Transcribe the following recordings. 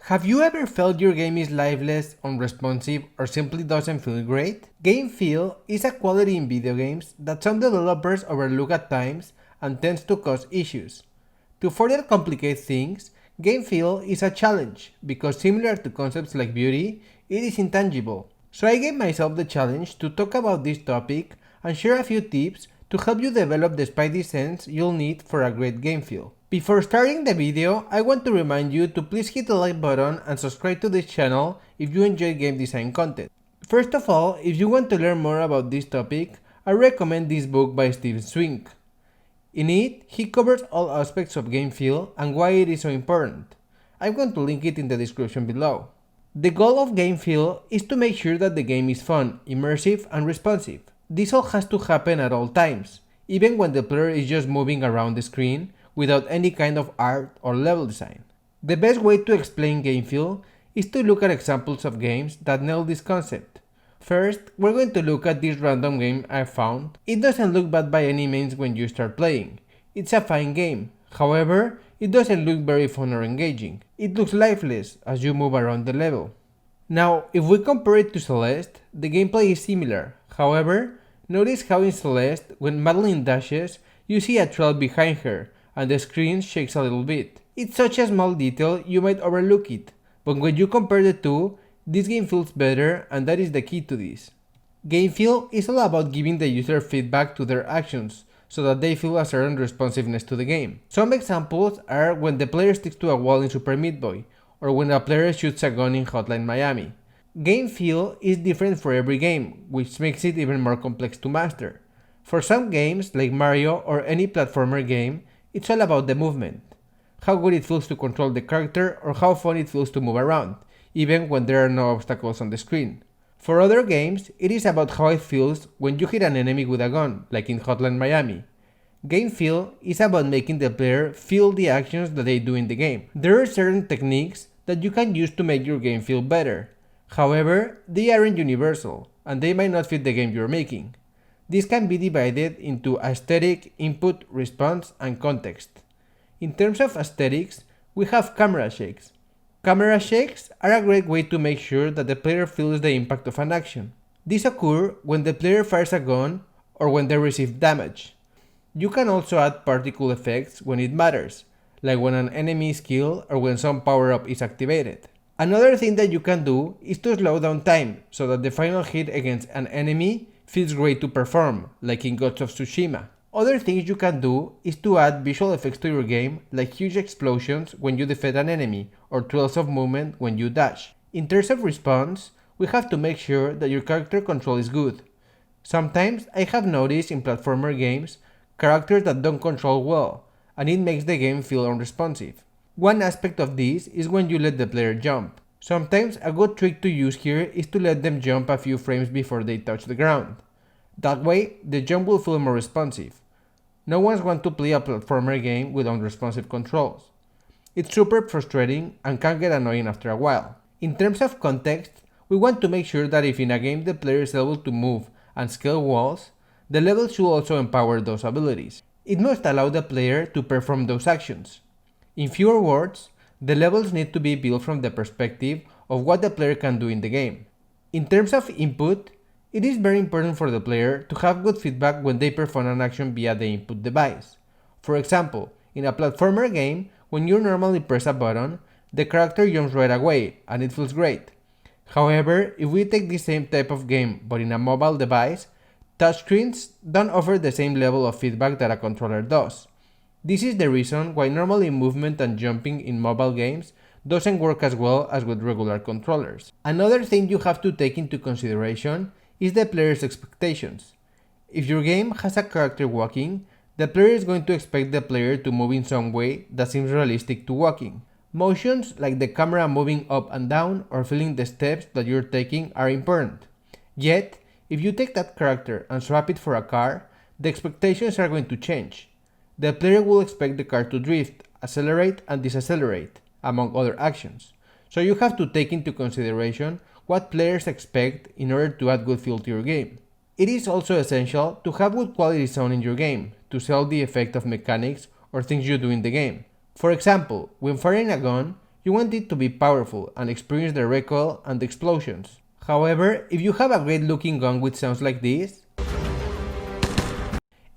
Have you ever felt your game is lifeless, unresponsive, or simply doesn't feel great? Game feel is a quality in video games that some developers overlook at times and tends to cause issues. To further complicate things, game feel is a challenge because similar to concepts like beauty, it is intangible. So I gave myself the challenge to talk about this topic and share a few tips to help you develop the spidey sense you'll need for a great game feel. Before starting the video, I want to remind you to please hit the like button and subscribe to this channel if you enjoy game design content. First of all, if you want to learn more about this topic, I recommend this book by Steve Swink. In it, he covers all aspects of game feel and why it is so important. I'm going to link it in the description below. The goal of game feel is to make sure that the game is fun, immersive, and responsive. This all has to happen at all times, even when the player is just moving around the screen without any kind of art or level design. The best way to explain game feel is to look at examples of games that nail this concept. First, we're going to look at this random game I found. It doesn't look bad by any means when you start playing. It's a fine game. However, it doesn't look very fun or engaging. It looks lifeless as you move around the level. Now, if we compare it to Celeste, the gameplay is similar. However, notice how in Celeste, when Madeline dashes, you see a trail behind her, and the screen shakes a little bit. It's such a small detail you might overlook it, but when you compare the two, this game feels better, and that is the key to this. Game feel is all about giving the user feedback to their actions, so that they feel a certain responsiveness to the game. Some examples are when the player sticks to a wall in Super Meat Boy, or when a player shoots a gun in Hotline Miami. Game feel is different for every game, which makes it even more complex to master. For some games, like Mario or any platformer game, it's all about the movement. How good it feels to control the character or how fun it feels to move around, even when there are no obstacles on the screen. For other games, it is about how it feels when you hit an enemy with a gun, like in Hotline Miami. Game feel is about making the player feel the actions that they do in the game. There are certain techniques that you can use to make your game feel better. However, they aren't universal, and they might not fit the game you're making. This can be divided into aesthetic, input, response, and context. In terms of aesthetics, we have camera shakes. Camera shakes are a great way to make sure that the player feels the impact of an action. These occur when the player fires a gun or when they receive damage. You can also add particle effects when it matters, like when an enemy is killed or when some power-up is activated. Another thing that you can do is to slow down time so that the final hit against an enemy feels great to perform, like in Ghost of Tsushima. Other things you can do is to add visual effects to your game, like huge explosions when you defeat an enemy, or trails of movement when you dash. In terms of response, we have to make sure that your character control is good. Sometimes I have noticed in platformer games characters that don't control well, and it makes the game feel unresponsive. One aspect of this is when you let the player jump. Sometimes a good trick to use here is to let them jump a few frames before they touch the ground. That way, the jump will feel more responsive. No one wants to play a platformer game with unresponsive controls. It's super frustrating and can get annoying after a while. In terms of context, we want to make sure that if in a game the player is able to move and scale walls, the level should also empower those abilities. It must allow the player to perform those actions. In fewer words, the levels need to be built from the perspective of what the player can do in the game. In terms of input, it is very important for the player to have good feedback when they perform an action via the input device. For example, in a platformer game, when you normally press a button, the character jumps right away, and it feels great. However, if we take the same type of game but in a mobile device, touchscreens don't offer the same level of feedback that a controller does. This is the reason why normally movement and jumping in mobile games doesn't work as well as with regular controllers. Another thing you have to take into consideration is the player's expectations. If your game has a character walking, the player is going to expect the player to move in some way that seems realistic to walking. Motions like the camera moving up and down or feeling the steps that you're taking are important. Yet, if you take that character and swap it for a car, the expectations are going to change. The player will expect the car to drift, accelerate and decelerate, among other actions. So you have to take into consideration what players expect in order to add good feel to your game. It is also essential to have good quality sound in your game to sell the effect of mechanics or things you do in the game. For example, when firing a gun, You want it to be powerful and experience the recoil and the explosions. However, if you have a great looking gun with sounds like this,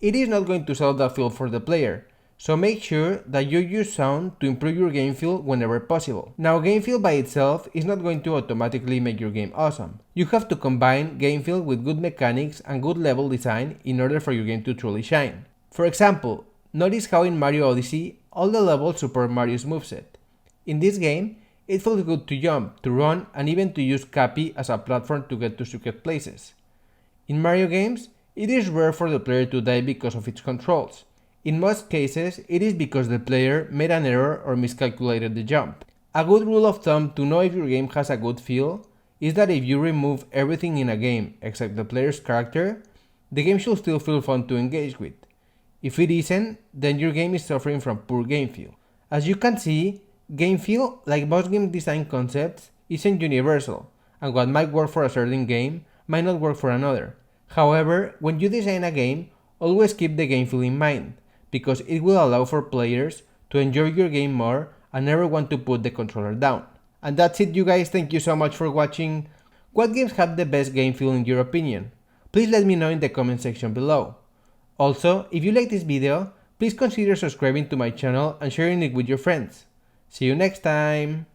it is not going to sell that feel for the player, so make sure that you use sound to improve your game feel whenever possible. Now, game feel by itself is not going to automatically make your game awesome. You have to combine game feel with good mechanics and good level design in order for your game to truly shine. For example, notice how in Mario Odyssey, all the levels support Mario's moveset. In this game, it feels good to jump, to run, and even to use Cappy as a platform to get to secret places. In Mario games, it is rare for the player to die because of its controls. In most cases, it is because the player made an error or miscalculated the jump. A good rule of thumb to know if your game has a good feel is that if you remove everything in a game except the player's character, the game should still feel fun to engage with. If it isn't, then your game is suffering from poor game feel. As you can see, game feel, like most game design concepts, isn't universal, and what might work for a certain game might not work for another. However, when you design a game, always keep the game feel in mind, because it will allow for players to enjoy your game more and never want to put the controller down. And that's it, you guys. Thank you so much for watching. What games have the best game feel in your opinion? Please let me know in the comment section below. Also, if you like this video, please consider subscribing to my channel and sharing it with your friends. See you next time!